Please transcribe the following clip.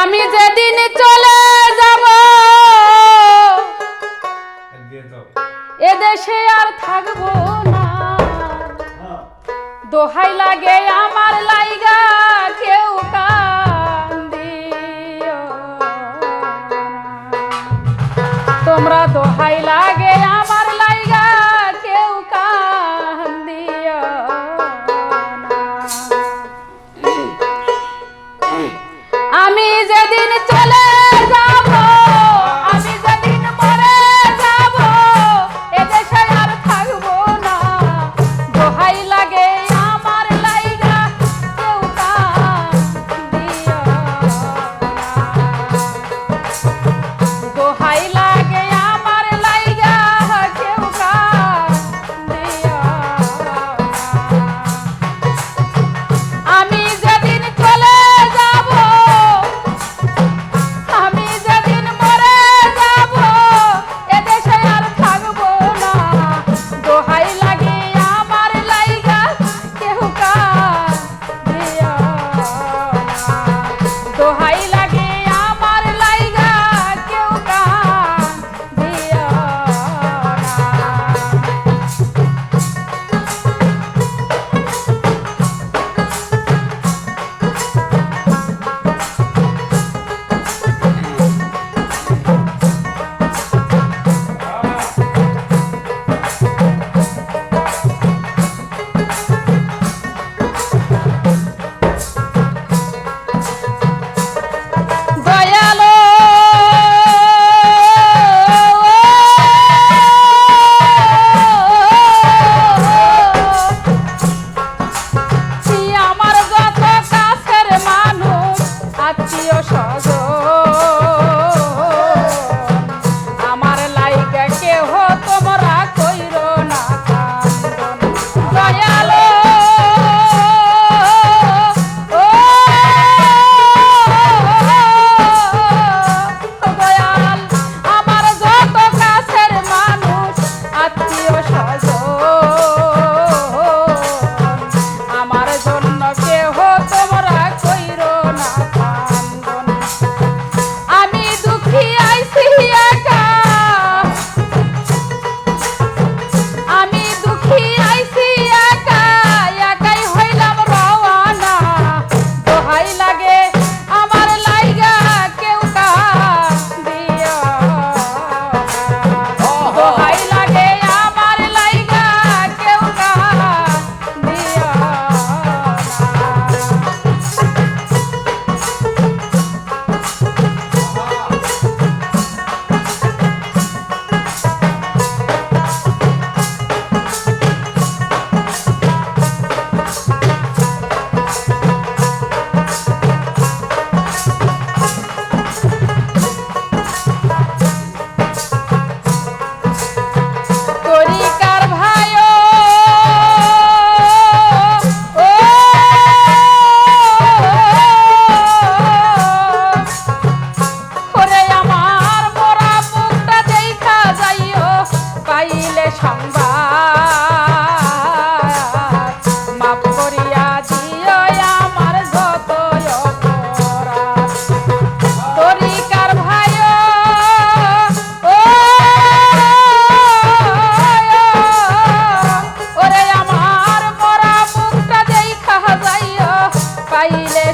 আমি যেদিন চলে যাব এদেশে আর থাকবো না, দোহাই লাগে আমার লাইগা কেউ কান্দিও তোমরা, দোহাই লাগে আমার লাইগা কেউ কান্দিও আমি যেদিন চলে যাব, আমি যেদিন মরে যাব এদেশে আর থাকবো না, দোহাই লাগে আমার লাইগা কেউ কান্দিও দোহাই লাগে আমার লাইগা কেউ কান্দিও আমি যেদিন চলে যাব, আমি যেদিন মরে যাব এদেশে আর থাকবো না, দোহাই লাগে আমার লাইগা কেউ কান্দিও দোহাই লাগে আমার লাইগা কেউ কান্দিও দয়ালো আমার যত কাছের মানুষ আত্মীয় স্বজন, আমার লাইগা কেহ তোমরা কইরো না কান্দন, দয়ালো দয়াল আমার যত কাছের মানুষ আত্মীয় স্বজন, আমার জন্য কেহ তোমরা কইরো না কান্দন, আমি দুঃখী আইছি একা, আমি দুঃখী আইছি একা, একাই হইলাম রওয়ানা, দোহাই লাগে আমার লাইগা কেউ কান্দিও দোহাই লাগে আমার লাইগা কেউ কান্দিও তরিকার ভাইও ও ওরে আমার মোরা মুখটা দেখা যাইও পাইলে সংবাদ, মাফ করিয়া দিও আমার যত অপরাধ, তরিকার ভাইও ও ওরে আমার মরা মুখটা দেখা যাইও পাইলে